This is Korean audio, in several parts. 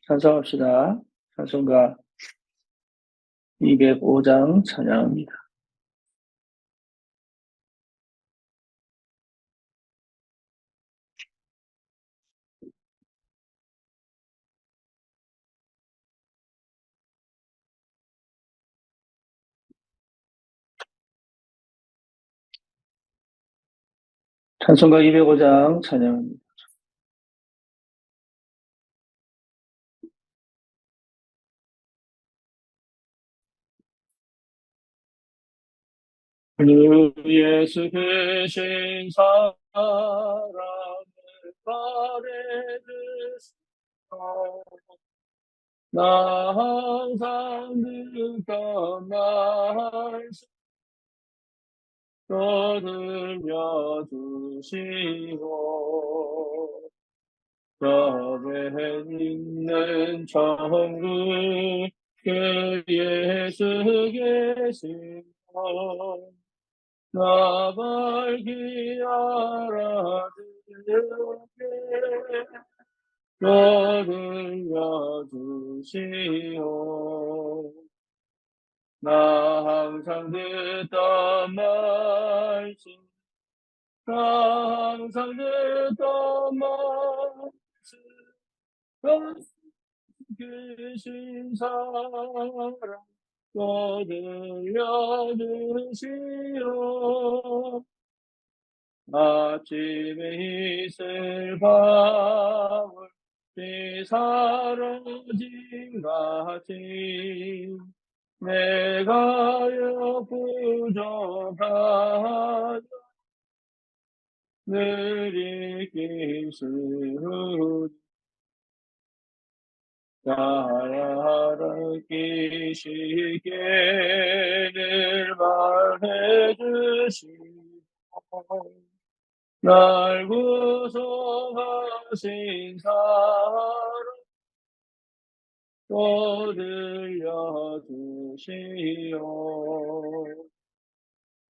찬송합시다. 찬송가 205장 찬양합니다. 찬송가 205장 찬양합니다. 그 예수 되신 사랑을 바래주시고 나 항상 듣던 말씀 또 들려주시고 옆에 있는 천국 그 예수 계시고 나 밝히 알아듣게 또 들려주시오 나 항상 듣던 말씀 나 항상 듣던 말씀 계신 사랑 또 들려주시오 아침에 있을 밤을 비사라진 같이 내가 부족하여 늘 이기시오 나를 끼시게 늘 말해주시고 날 구속하신 사랑 또 들려주시오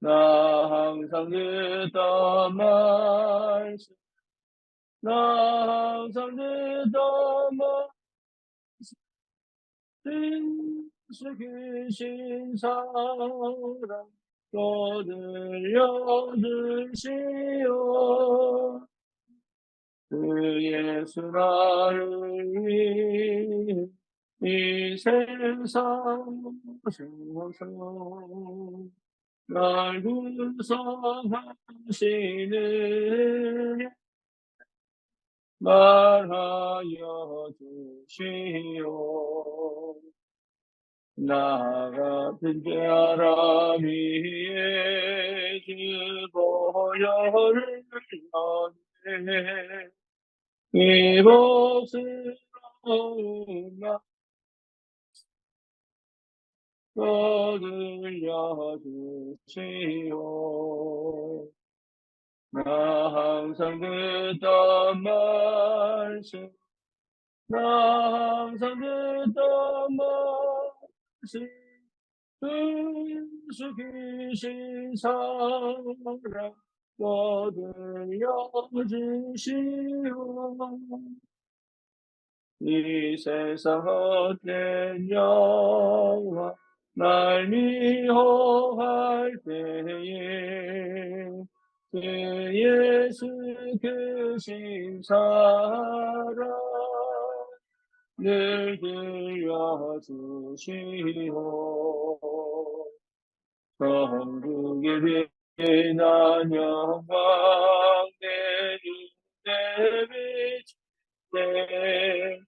나 항상 듣던 말씀 나 항상 듣던 말씀 계신 사랑 또 들려주시오 그 예수 나를 위해 이 세상 오셔서 날 구속하시는 말하여 주시오 나 같은 사람 위에 주 보혈을 연해 이 복스러운 나 또 들려주시오 나 항상 듣던 말씀 나 항상 듣던 말씀 예수 계신 사랑 또 들려주시오 이 세상 헛된 영화 날 미워할 때에 그 예수 크신 사랑 늘 들려주시오 천국에 빛난 영광 내 눈에 비치네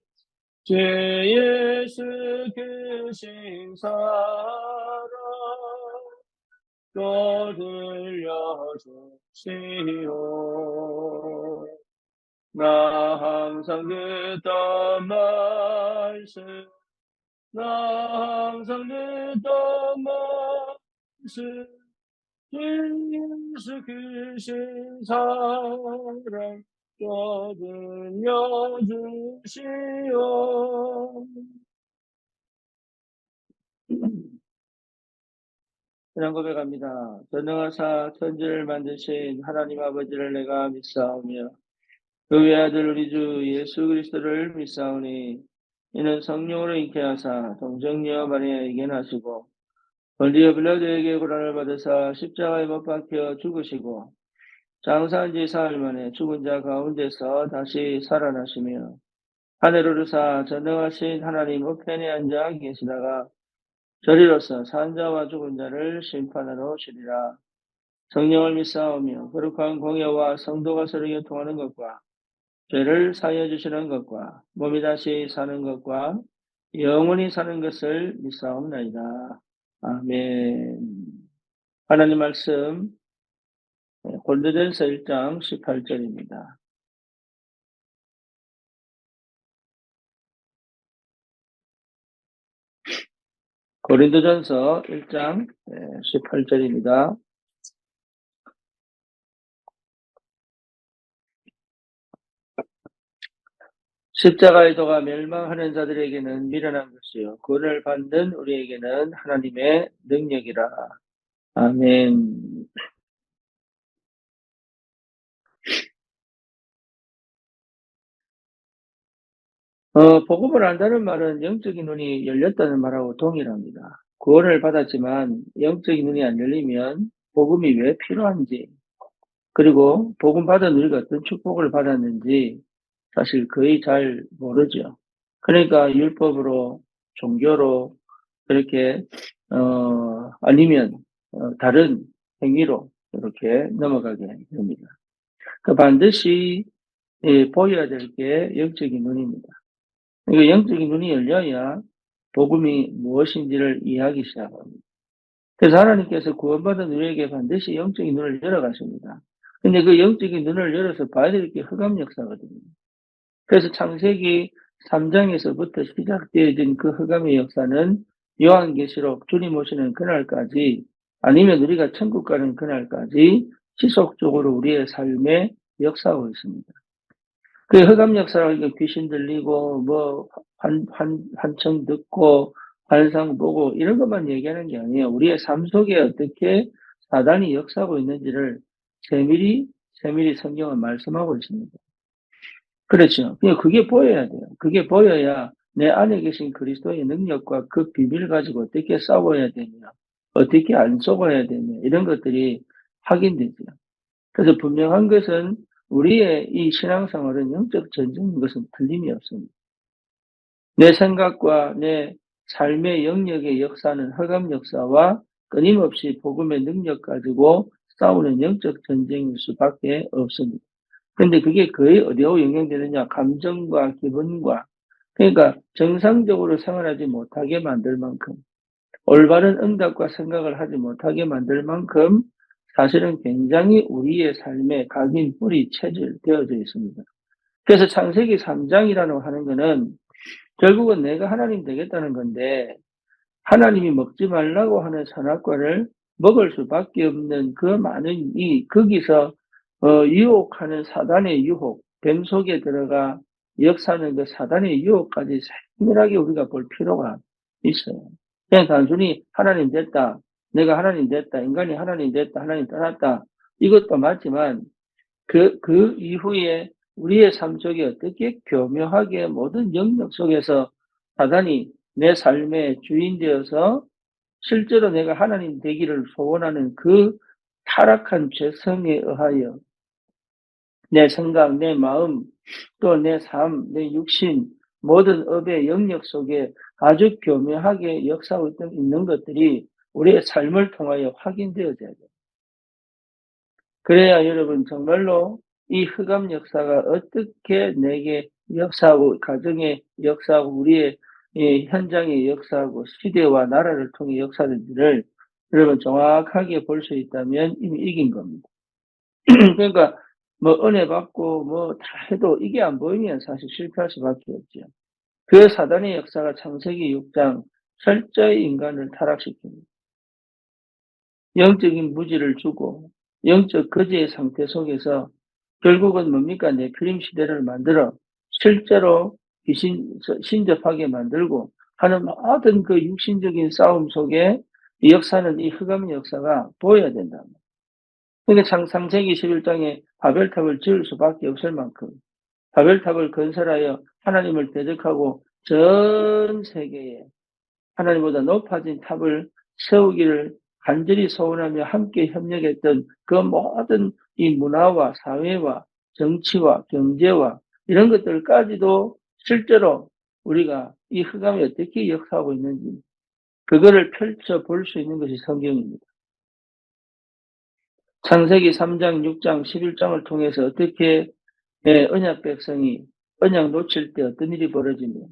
주 예수 크신 사랑 또 들려주시오 나 항상 듣던 말씀 나 항상 듣던 말씀 예수 크신 사랑 또 들려주시오 그냥 고백합니다. 전능하사 천지를 만드신 하나님 아버지를 내가 믿사오며 그 외아들 우리 주 예수 그리스도를 믿사오니 이는 성령으로 잉태하사 동정녀 마리아에게 나시고 본디오 빌라도에게 고난을 받으사 십자가에 못 박혀 죽으시고 장사한 지 사흘 만에 죽은 자 가운데서 다시 살아나시며 하늘을 오르사 전능하신 하나님 우편에 앉아 계시다가 저리로서 산자와 죽은 자를 심판하러 오시리라. 성령을 믿사오며 거룩한 공예와 성도가 서로 교통하는 것과 죄를 사하여 주시는 것과 몸이 다시 사는 것과 영원히 사는 것을 믿사옵나이다. 아멘. 하나님 말씀 고린도전서 1장 18절입니다. 고린도전서 1장 18절입니다. 십자가의 도가 멸망하는 자들에게는 미련한 것이요 구원을 받는 우리에게는 하나님의 능력이라. 아멘. 복음을 안다는 말은 영적인 눈이 열렸다는 말하고 동일합니다. 구원을 받았지만 영적인 눈이 안 열리면 복음이 왜 필요한지, 그리고 복음 받은 우리가 어떤 축복을 받았는지 사실 거의 잘 모르죠. 그러니까 율법으로, 종교로, 그렇게 아니면 다른 행위로 이렇게 넘어가게 됩니다. 반드시 보여야 될 게 영적인 눈입니다. 그러니까 영적인 눈이 열려야 복음이 무엇인지를 이해하기 시작합니다. 그래서 하나님께서 구원받은 우리에게 반드시 영적인 눈을 열어가십니다. 근데 그 영적인 눈을 열어서 봐야 될 게 흑암 역사거든요. 그래서 창세기 3장에서부터 시작되어진 그 흑암의 역사는 요한계시록 주님 오시는 그날까지, 아니면 우리가 천국 가는 그날까지 지속적으로 우리의 삶에 역사하고 있습니다. 그 흑암 역사라고 귀신 들리고 뭐 환청 듣고 환상 보고 이런 것만 얘기하는 게 아니에요. 우리의 삶 속에 어떻게 사단이 역사하고 있는지를 세밀히 성경은 말씀하고 있습니다. 그렇죠. 그게 보여야 돼요. 그게 보여야 내 안에 계신 그리스도의 능력과 그 비밀 가지고 어떻게 싸워야 되며, 어떻게 안 속아야 되며, 이런 것들이 확인되죠. 그래서 분명한 것은 우리의 이 신앙생활은 영적 전쟁인 것은 틀림이 없습니다. 내 생각과 내 삶의 영역의 역사는 흑암 역사와 끊임없이 복음의 능력 가지고 싸우는 영적 전쟁일 수밖에 없습니다. 근데 그게 거의 어디하고 연결되느냐? 감정과 기분과. 그러니까 정상적으로 생활하지 못하게 만들 만큼, 올바른 응답과 생각을 하지 못하게 만들 만큼 사실은 굉장히 우리의 삶에 각인 뿌리 체질되어져 있습니다. 그래서 창세기 3장이라고 하는 거는 결국은 내가 하나님 되겠다는 건데, 하나님이 먹지 말라고 하는 선악과를 먹을 수밖에 없는 그 많은 거기서 유혹하는 사단의 유혹, 뱀 속에 들어가 역사하는 그 사단의 유혹까지 세밀하게 우리가 볼 필요가 있어요. 그냥 단순히 하나님 됐다, 내가 하나님 됐다, 인간이 하나님 됐다, 하나님 떠났다, 이것도 맞지만 그 이후에 우리의 삶 속에 어떻게 교묘하게 모든 영역 속에서 사단이 내 삶의 주인 되어서 실제로 내가 하나님 되기를 소원하는 그 타락한 죄성에 의하여 내 생각, 내 마음, 또 내 삶, 내 육신, 모든 업의 영역 속에 아주 교묘하게 역사하고 있는 것들이 우리의 삶을 통하여 확인되어져야 돼요. 그래야 여러분 정말로 이 흑암 역사가 어떻게 내게 역사하고 가정에 역사하고 우리의 현장에 역사하고 시대와 나라를 통해 역사하는지를 여러분 정확하게 볼 수 있다면 이미 이긴 겁니다. 그러니까 뭐 은혜 받고 뭐 다 해도 이게 안 보이면 사실 실패할 수밖에 없죠. 그 사단의 역사가 창세기 6장 철저히 인간을 타락시킵니다. 영적인 무지를 주고 영적 거지의 상태 속에서 결국은 뭡니까? 네피림 시대를 만들어 실제로 신접하게 만들고 하는 모든 그 육신적인 싸움 속에 이 역사는, 이 흑암의 역사가 보여야 된다. 그러니까 창세기 11장에 바벨탑을 지을 수밖에 없을 만큼 바벨탑을 건설하여 하나님을 대적하고 전 세계에 하나님보다 높아진 탑을 세우기를 간절히 소원하며 함께 협력했던 그 모든 이 문화와 사회와 정치와 경제와 이런 것들까지도 실제로 우리가 이 흑암이 어떻게 역사하고 있는지 그거를 펼쳐볼 수 있는 것이 성경입니다. 창세기 3장, 6장, 11장을 통해서 어떻게 언약 백성이 언약 놓칠 때 어떤 일이 벌어지며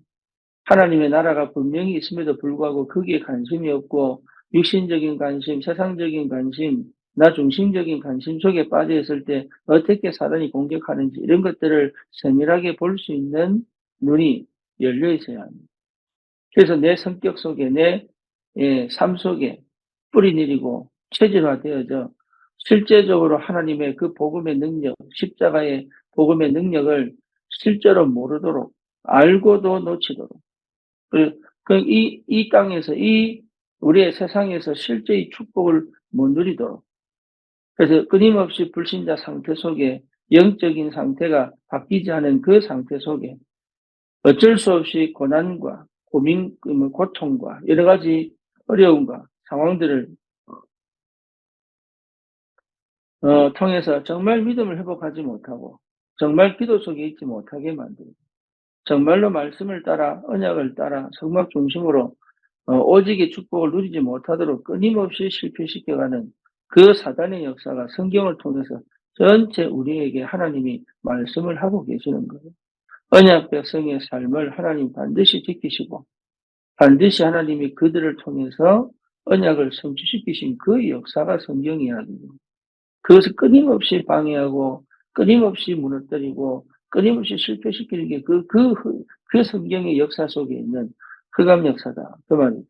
하나님의 나라가 분명히 있음에도 불구하고 거기에 관심이 없고 육신적인 관심, 세상적인 관심, 나 중심적인 관심 속에 빠져 있을 때 어떻게 사단이 공격하는지 이런 것들을 세밀하게 볼 수 있는 눈이 열려 있어야 합니다. 그래서 내 성격 속에 내 삶 속에 뿌리 내리고 체질화되어져 실제적으로 하나님의 그 복음의 능력, 십자가의 복음의 능력을 실제로 모르도록 알고도 놓치도록 이 땅에서 우리의 세상에서 실제 이 축복을 못 누리도록 그래서 끊임없이 불신자 상태 속에 영적인 상태가 바뀌지 않은 그 상태 속에 어쩔 수 없이 고난과 고민, 고통과 여러 가지 어려움과 상황들을 통해서 정말 믿음을 회복하지 못하고 정말 기도 속에 있지 못하게 만들고 정말로 말씀을 따라 언약을 따라 성막 중심으로 오직의 축복을 누리지 못하도록 끊임없이 실패시켜가는 그 사단의 역사가 성경을 통해서 전체 우리에게 하나님이 말씀을 하고 계시는 거예요. 언약 백성의 삶을 하나님 반드시 지키시고 반드시 하나님이 그들을 통해서 언약을 성취시키신 그 역사가 성경 이야기입니다. 그것을 끊임없이 방해하고 끊임없이 무너뜨리고 끊임없이 실패시키는 게 그 성경의 역사 속에 있는 흑암 역사다. 그 말이죠.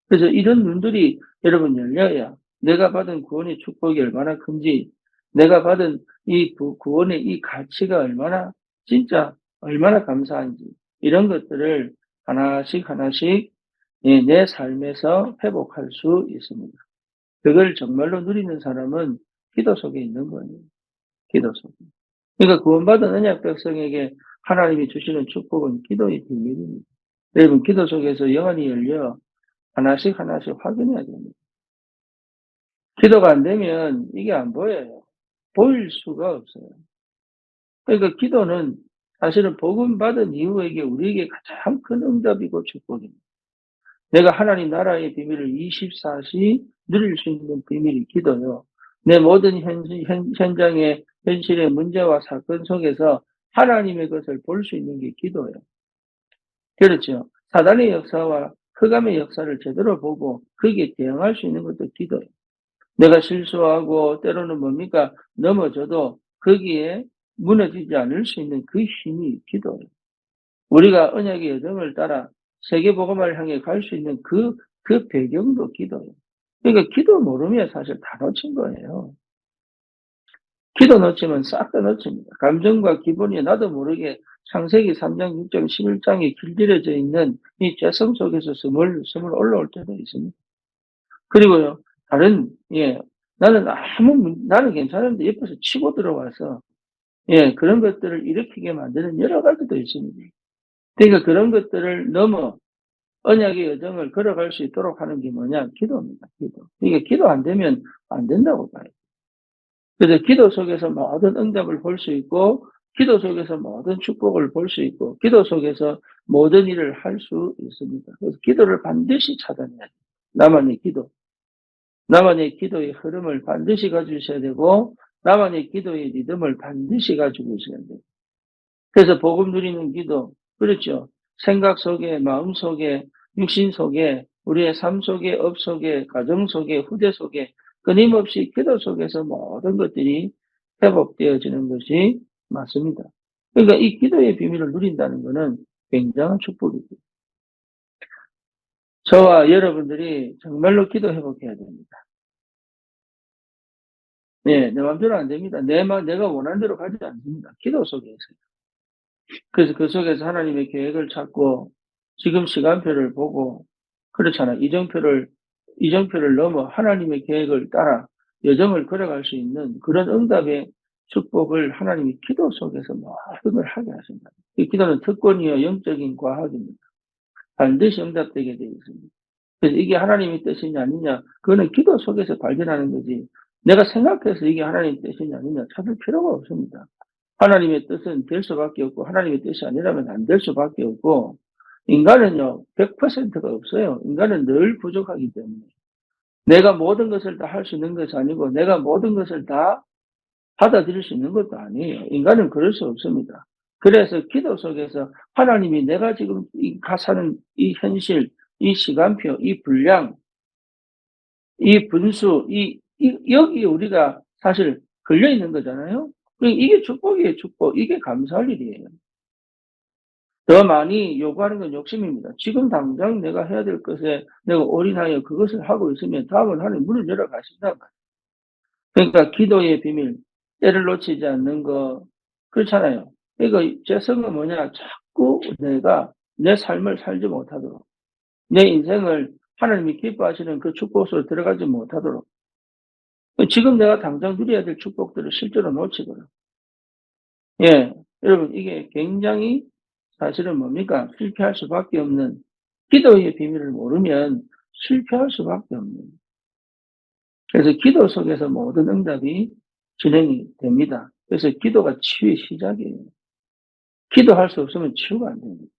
그래서 이런 눈들이 여러분 열려야 내가 받은 구원의 축복이 얼마나 큰지, 내가 받은 이 구원의 이 가치가 진짜 얼마나 감사한지, 이런 것들을 하나씩 하나씩 내 삶에서 회복할 수 있습니다. 그걸 정말로 누리는 사람은 기도 속에 있는 거예요. 기도 속에. 그러니까 구원받은 언약 백성에게 하나님이 주시는 축복은 기도의 비밀입니다. 여러분 기도 속에서 영안이 열려 하나씩 하나씩 확인해야 됩니다. 기도가 안 되면 이게 안 보여요. 보일 수가 없어요. 그러니까 기도는 사실은 복음 받은 이후에 우리에게 가장 큰 응답이고 축복입니다. 내가 하나님 나라의 비밀을 24시 누릴 수 있는 비밀이 기도요. 내 모든 현장의 현실의 문제와 사건 속에서 하나님의 것을 볼 수 있는 게 기도예요. 그렇죠. 사단의 역사와 흑암의 역사를 제대로 보고 거기에 대응할 수 있는 것도 기도예요. 내가 실수하고 때로는 뭡니까? 넘어져도 거기에 무너지지 않을 수 있는 그 힘이 기도예요. 우리가 언약의 여정을 따라 세계복음화를 향해 갈 수 있는 그 배경도 기도예요. 그러니까 기도 모르면 사실 다 놓친 거예요. 기도 놓치면 싹 다 놓칩니다. 감정과 기분이 나도 모르게 창세기 3장, 6장, 11장에 길들여져 있는 이 죄성 속에서 스물 올라올 때도 있습니다. 그리고요, 나는 괜찮은데 옆에서 치고 들어와서, 그런 것들을 일으키게 만드는 여러 가지도 있습니다. 그러니까 그런 것들을 넘어 언약의 여정을 걸어갈 수 있도록 하는 게 뭐냐? 기도입니다. 기도. 이게 기도 안 되면 안 된다고 봐요. 그래서 기도 속에서 모든 응답을 볼 수 있고, 기도 속에서 모든 축복을 볼 수 있고, 기도 속에서 모든 일을 할 수 있습니다. 그래서 기도를 반드시 찾아내야 돼요. 나만의 기도. 나만의 기도의 흐름을 반드시 가지셔야 되고, 나만의 기도의 리듬을 반드시 가지고 있어야 돼요. 그래서 복음 누리는 기도, 그렇죠. 생각 속에, 마음 속에, 육신 속에, 우리의 삶 속에, 업 속에, 가정 속에, 후대 속에, 끊임없이 기도 속에서 모든 것들이 회복되어지는 것이 맞습니다. 그러니까 이 기도의 비밀을 누린다는 것은 굉장한 축복이죠. 저와 여러분들이 정말로 기도 회복해야 됩니다. 내 마음대로 안 됩니다. 내가 원하는 대로 가지 않습니다. 기도 속에서. 그래서 그 속에서 하나님의 계획을 찾고 지금 시간표를 보고 그렇잖아요. 이정표를 넘어 하나님의 계획을 따라 여정을 걸어갈 수 있는 그런 응답의 축복을 하나님이 기도 속에서 모든 걸 하게 하신다. 이 기도는 특권이요 영적인 과학입니다. 반드시 응답되게 되어 있습니다. 그래서 이게 하나님의 뜻이냐 아니냐 그거는 기도 속에서 발견하는 거지 내가 생각해서 이게 하나님의 뜻이냐 아니냐 찾을 필요가 없습니다. 하나님의 뜻은 될 수밖에 없고 하나님의 뜻이 아니라면 안 될 수밖에 없고 인간은요 100%가 없어요. 인간은 늘 부족하기 때문에 내가 모든 것을 다 할 수 있는 것이 아니고 내가 모든 것을 다 받아들일 수 있는 것도 아니에요. 인간은 그럴 수 없습니다. 그래서 기도 속에서 하나님이 내가 지금 이 사는 이 현실, 이 시간표, 이 분량, 이 분수, 여기에 우리가 사실 걸려 있는 거잖아요. 이게 축복이에요, 축복. 이게 감사할 일이에요. 더 많이 요구하는 건 욕심입니다. 지금 당장 내가 해야 될 것에 내가 올인하여 그것을 하고 있으면 다음은 하나님 문을 열어 가신다. 그러니까 기도의 비밀, 때를 놓치지 않는 거, 그렇잖아요. 그러니까 죄성은 뭐냐? 자꾸 내가 내 삶을 살지 못하도록, 내 인생을 하나님이 기뻐하시는 그 축복 속으로 들어가지 못하도록, 지금 내가 당장 누려야 될 축복들을 실제로 놓치도록. 예, 여러분, 이게 굉장히 사실은 뭡니까? 실패할 수밖에 없는, 기도의 비밀을 모르면 실패할 수밖에 없는. 그래서 기도 속에서 모든 응답이 진행이 됩니다. 그래서 기도가 치유의 시작이에요. 기도할 수 없으면 치유가 안 됩니다.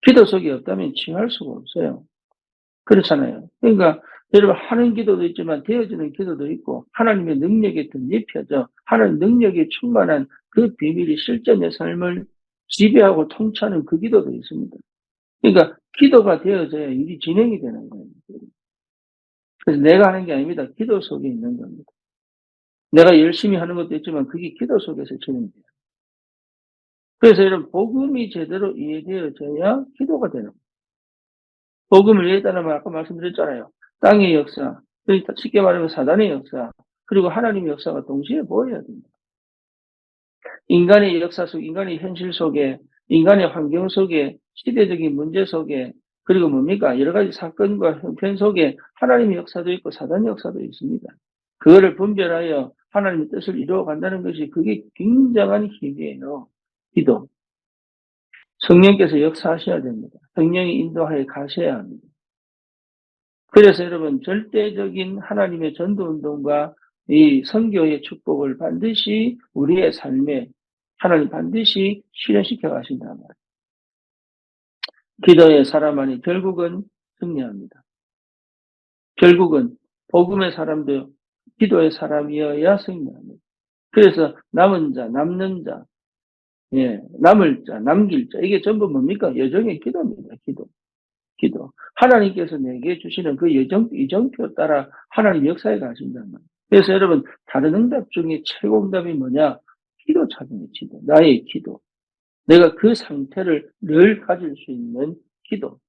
기도 속이 없다면 치유할 수가 없어요. 그렇잖아요. 그러니까 여러분 하는 기도도 있지만 되어지는 기도도 있고 하나님의 능력에 덧입혀져 하나님 능력에 충만한 그 비밀이 실제 내 삶을 지배하고 통치하는 그 기도도 있습니다. 그러니까 기도가 되어져야 일이 진행이 되는 거예요. 그래서 내가 하는 게 아닙니다. 기도 속에 있는 겁니다. 내가 열심히 하는 것도 있지만 그게 기도 속에서 진행돼요. 그래서 여러분 복음이 제대로 이해되어져야 기도가 되는 거예요. 복음을 이해했다는 아까 말씀드렸잖아요. 땅의 역사, 그러니까 쉽게 말하면 사단의 역사, 그리고 하나님의 역사가 동시에 보여야 됩니다. 인간의 역사 속, 인간의 현실 속에, 인간의 환경 속에, 시대적인 문제 속에, 그리고 뭡니까? 여러 가지 사건과 형편 속에 하나님의 역사도 있고 사단의 역사도 있습니다. 그거를 분별하여 하나님의 뜻을 이루어 간다는 것이 그게 굉장한 힘이에요. 기도. 성령께서 역사하셔야 됩니다. 성령이 인도하여 가셔야 합니다. 그래서 여러분 절대적인 하나님의 전도운동과 이 선교의 축복을 반드시 우리의 삶에 하나님 반드시 실현시켜 가신단 말이에요. 기도의 사람만이 결국은 승리합니다. 결국은 복음의 사람도 기도의 사람이어야 승리합니다. 그래서 남은 자, 남는 자, 예, 남을 자, 남길 자, 이게 전부 뭡니까? 여정의 기도입니다. 기도. 하나님께서 내게 주시는 그 이정표 따라 하나님 역사에 가신단 말이에요. 그래서 여러분, 다른 응답 중에 최고 응답이 뭐냐? 기도 찾는 기도. 나의 기도. 내가 그 상태를 늘 가질 수 있는 기도.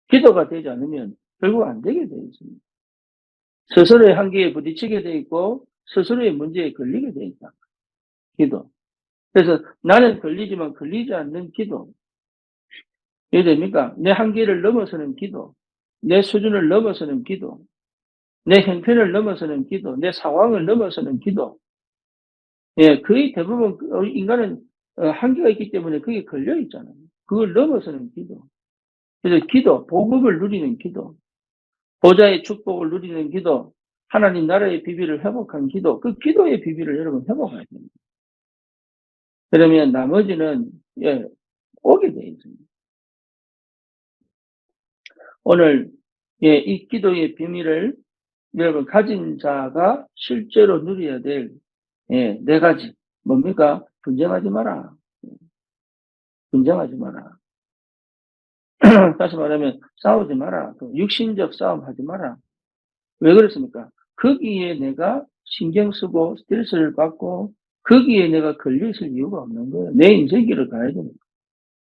기도가 되지 않으면 결국 안 되게 되어 있습니다. 스스로의 한계에 부딪히게 되어 있고, 스스로의 문제에 걸리게 되어 있다. 기도. 그래서 나는 걸리지만 걸리지 않는 기도. 이해됩니까? 내 한계를 넘어서는 기도. 내 수준을 넘어서는 기도. 내 형편을 넘어서는 기도. 내 상황을 넘어서는 기도. 예, 거의 대부분 인간은 한계가 있기 때문에 그게 걸려 있잖아요. 그걸 넘어서는 기도. 그래서 기도, 복음을 누리는 기도, 보좌의 축복을 누리는 기도, 하나님 나라의 비밀을 회복한 기도, 그 기도의 비밀을 여러분 회복해야 됩니다. 그러면 나머지는 예, 오게 되어 있습니다. 오늘 예, 이 기도의 비밀을 여러분 가진 자가 실제로 누려야 될 예, 네 가지 뭡니까? 분쟁하지 마라. 분쟁하지 마라. 다시 말하면 싸우지 마라. 육신적 싸움 하지 마라. 왜 그렇습니까? 거기에 내가 신경 쓰고 스트레스를 받고 거기에 내가 걸려 있을 이유가 없는 거예요. 내 인생길을 가야 됩니다.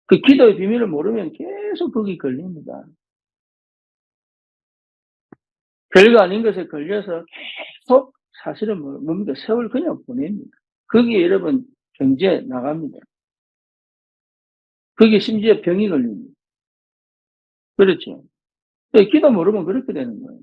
그 기도의 비밀을 모르면 계속 거기 걸립니다. 별거 아닌 것에 걸려서 계속 사실은 뭡니까? 세월 그냥 보냅니다. 거기에 여러분 경제 나갑니다. 거기에 심지어 병이 걸립니다. 그렇죠. 기도 모르면 그렇게 되는 거예요.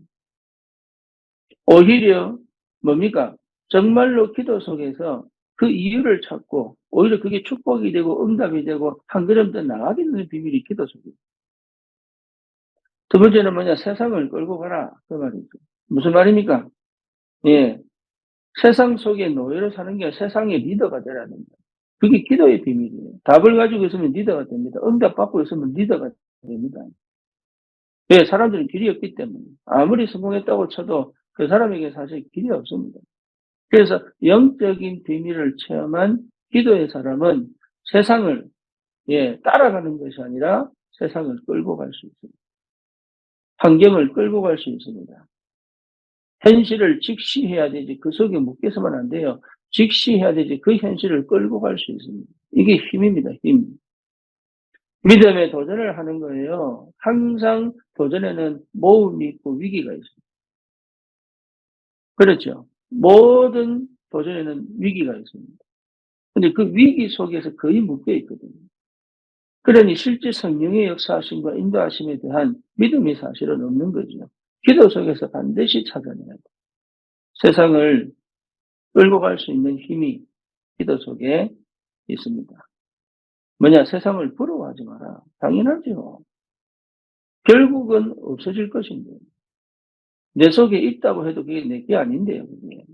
오히려 뭡니까? 정말로 기도 속에서 그 이유를 찾고 오히려 그게 축복이 되고 응답이 되고 한 걸음 더 나아가게 되는 비밀이 기도 속이에요. 두 번째는 뭐냐? 세상을 끌고 가라. 그 말이죠. 무슨 말입니까? 예. 세상 속에 노예로 사는 게 아니라 세상의 리더가 되라는 거예요. 그게 기도의 비밀이에요. 답을 가지고 있으면 리더가 됩니다. 응답 받고 있으면 리더가 됩니다. 왜? 사람들은 길이 없기 때문에. 아무리 성공했다고 쳐도 그 사람에게 사실 길이 없습니다. 그래서 영적인 비밀을 체험한 기도의 사람은 세상을 따라가는 것이 아니라 세상을 끌고 갈 수 있습니다. 환경을 끌고 갈 수 있습니다. 현실을 직시해야 되지 그 속에 묶여서만 안 돼요. 직시해야 되지 그 현실을 끌고 갈 수 있습니다. 이게 힘입니다. 힘. 믿음의 도전을 하는 거예요. 항상 도전에는 모험이 있고 위기가 있습니다. 그렇죠. 모든 도전에는 위기가 있습니다. 근데 그 위기 속에서 거의 묶여 있거든요. 그러니 실제 성령의 역사하심과 인도하심에 대한 믿음이 사실은 없는 거죠. 기도 속에서 반드시 찾아내야 돼요. 세상을 끌고 갈 수 있는 힘이 기도 속에 있습니다. 뭐냐? 세상을 부러워하지 마라. 당연하죠. 결국은 없어질 것인데. 내 속에 있다고 해도 그게 내게 아닌데요, 그게.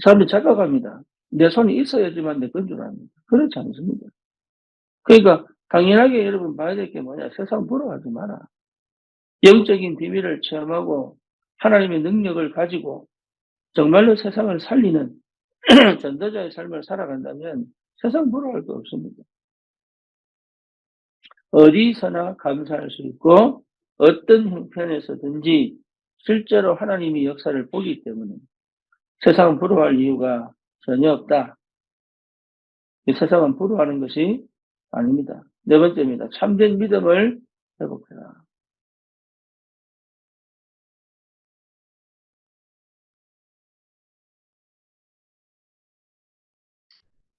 사람들이 착각합니다. 내 손이 있어야지만 내 건 줄 압니다. 그렇지 않습니다. 그러니까 당연하게 여러분 봐야 될 게 뭐냐? 세상 부러워하지 마라. 영적인 비밀을 체험하고 하나님의 능력을 가지고 정말로 세상을 살리는 전도자의 삶을 살아간다면 세상 부러워할 거 없습니다. 어디서나 감사할 수 있고 어떤 형편에서든지 실제로 하나님이 역사를 보기 때문에 세상은 부러워할 이유가 전혀 없다. 세상은 부러워하는 것이 아닙니다. 네 번째입니다. 참된 믿음을 회복해라.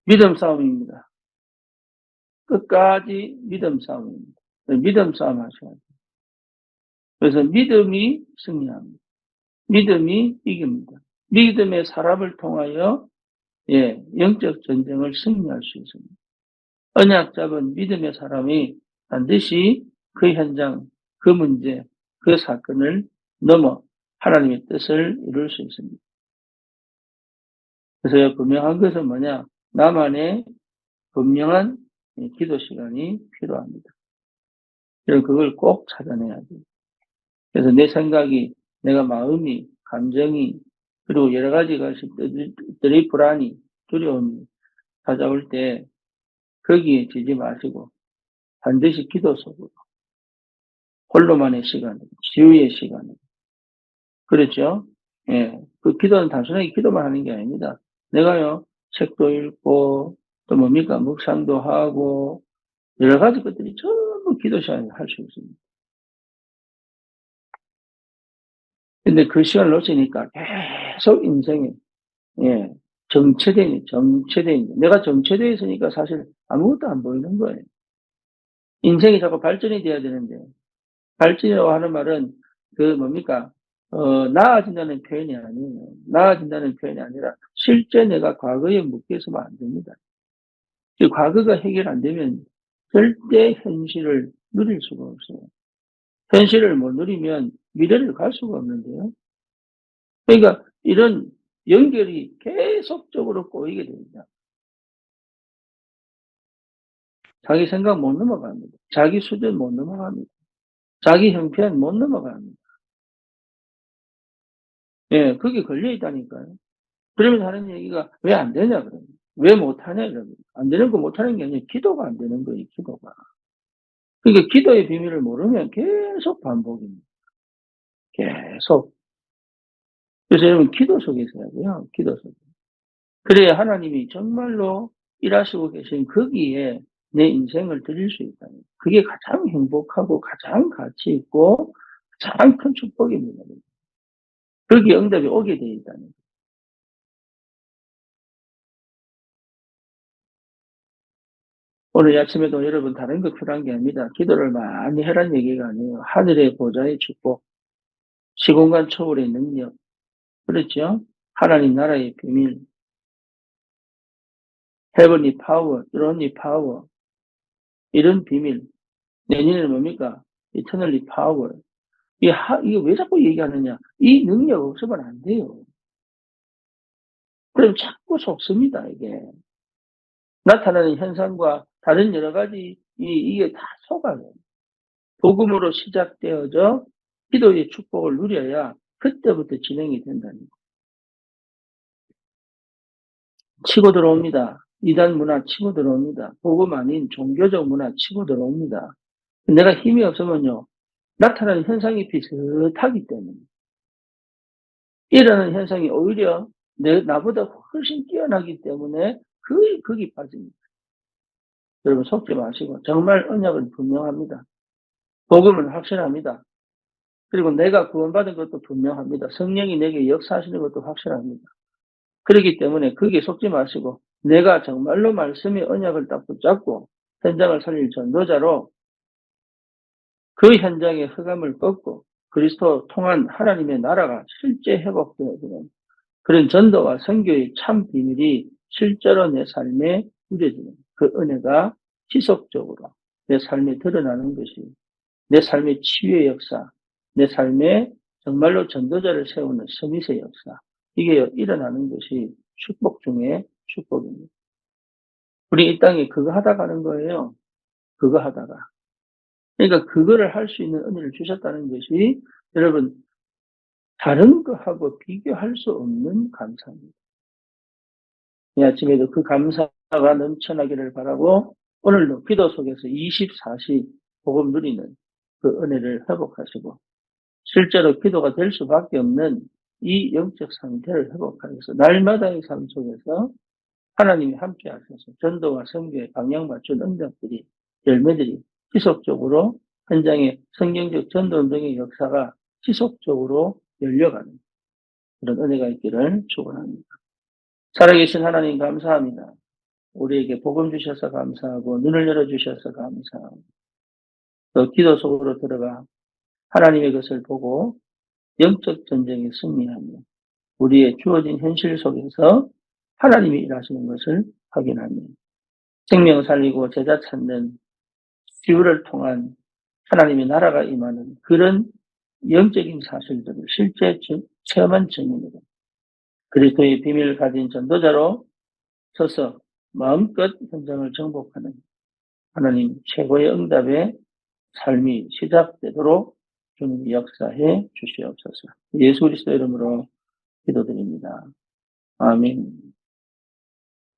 믿음 싸움입니다. 끝까지 믿음 싸움입니다. 믿음 싸움 하셔야 돼요. 그래서 믿음이 승리합니다. 믿음이 이깁니다. 믿음의 사람을 통하여 영적 전쟁을 승리할 수 있습니다. 언약 잡은 믿음의 사람이 반드시 그 현장, 그 문제, 그 사건을 넘어 하나님의 뜻을 이룰 수 있습니다. 그래서 분명한 것은 뭐냐? 나만의 분명한 기도 시간이 필요합니다. 그래서 그걸 꼭 찾아내야 돼요. 그래서 내 생각이, 내가 마음이, 감정이, 그리고 여러 가지 것들이 불안이, 두려움이 찾아올 때 거기에 지지 마시고 반드시 기도 속으로 홀로만의 시간, 지우의 시간. 그렇죠? 예. 그 기도는 단순하게 기도만 하는 게 아닙니다. 내가요, 책도 읽고, 또 뭡니까, 묵상도 하고, 여러 가지 것들이 전부 기도 시간에 할 수 있습니다. 근데 그 시간을 놓치니까 계속 인생에, 정체되어 있는, 내가 정체되어 있으니까 사실 아무것도 안 보이는 거예요. 인생이 자꾸 발전이 돼야 되는데, 발전이라고 하는 말은 그 뭡니까? 나아진다는 표현이 아니에요. 나아진다는 표현이 아니라 실제 내가 과거에 묶여 있으면 안 됩니다. 그 과거가 해결 안 되면 절대 현실을 누릴 수가 없어요. 현실을 못 누리면 미래를 갈 수가 없는데요. 그러니까 이런 연결이 계속적으로 꼬이게 됩니다. 자기 생각 못 넘어갑니다. 자기 수준 못 넘어갑니다. 자기 형편 못 넘어갑니다. 예, 그게 걸려 있다니까요. 그러면서 하는 얘기가 왜 안 되냐, 그러면. 왜 못하냐, 이러면. 안 되는 거 못하는 게 아니라 기도가 안 되는 거예요, 기도가. 그러니까 기도의 비밀을 모르면 계속 반복입니다. 계속. 그래서 여러분, 기도 속에 있어야 돼요, 기도 속에. 그래야 하나님이 정말로 일하시고 계신 거기에 내 인생을 드릴 수 있다는 거예요. 그게 가장 행복하고 가장 가치 있고 가장 큰 축복입니다. 거기에 응답이 오게 되어 있다는 거예요. 오늘 아침에도 여러분 다른 거 필요한 게 아닙니다. 기도를 많이 해란 얘기가 아니에요. 하늘의 보좌의 축복, 시공간 초월의 능력, 그렇죠? 하나님 나라의 비밀, 헤븐리 파워, 드론리 파워, 이런 비밀, 내년에는 뭡니까? 이터널리 파워. 이게 왜 자꾸 얘기하느냐? 이 능력 없으면 안 돼요. 그럼 자꾸 속습니다, 이게. 나타나는 현상과 다른 여러 가지 이게 다 속아요. 복음으로 시작되어져 기도의 축복을 누려야 그때부터 진행이 된다는 거. 치고 들어옵니다. 이단 문화 치고 들어옵니다. 복음 아닌 종교적 문화 치고 들어옵니다. 내가 힘이 없으면요. 나타나는 현상이 비슷하기 때문에 일어나는 현상이 오히려 나보다 훨씬 뛰어나기 때문에 거기 빠집니다. 여러분 속지 마시고 정말 언약은 분명합니다. 복음은 확실합니다. 그리고 내가 구원받은 것도 분명합니다. 성령이 내게 역사하시는 것도 확실합니다. 그렇기 때문에 거기에 속지 마시고 내가 정말로 말씀의 언약을 딱 붙잡고 현장을 살릴 전도자로 그 현장의 흑암을 꺾고 그리스도 통한 하나님의 나라가 실제 회복되어지는 그런 전도와 선교의 참 비밀이 실제로 내 삶에 누려지는 그 은혜가 지속적으로 내 삶에 드러나는 것이 내 삶의 치유의 역사, 내 삶에 정말로 전도자를 세우는 서밋의 역사, 이게 일어나는 것이 축복 중에 축복입니다. 우리 이 땅에 그거 하다 가는 거예요. 그거 하다가. 그러니까 그거를 할 수 있는 은혜를 주셨다는 것이 여러분 다른 거하고 비교할 수 없는 감사입니다. 이 아침에도 그 감사가 넘쳐나기를 바라고 오늘도 기도 속에서 24시 복음 누리는 그 은혜를 회복하시고 실제로 기도가 될 수밖에 없는 이 영적 상태를 회복하면서 날마다의 삶 속에서 하나님이 함께 하셔서 전도와 선교에 방향 맞춘 응답들이 열매들이 지속적으로 현장의 성경적 전도운동의 역사가 지속적으로 열려가는 그런 은혜가 있기를 축원합니다. 살아계신 하나님 감사합니다. 우리에게 복음 주셔서 감사하고 눈을 열어주셔서 감사하고 또 기도 속으로 들어가 하나님의 것을 보고 영적 전쟁에 승리하며 우리의 주어진 현실 속에서 하나님이 일하시는 것을 확인하며 생명 살리고 제자 찾는 치유를 통한 하나님의 나라가 임하는 그런 영적인 사실들을 실제 체험한 증인으로 그리스도의 비밀을 가진 전도자로 서서 마음껏 현장을 정복하는 하나님 최고의 응답의 삶이 시작되도록 주님이 역사해 주시옵소서. 예수 그리스도 이름으로 기도드립니다. 아멘.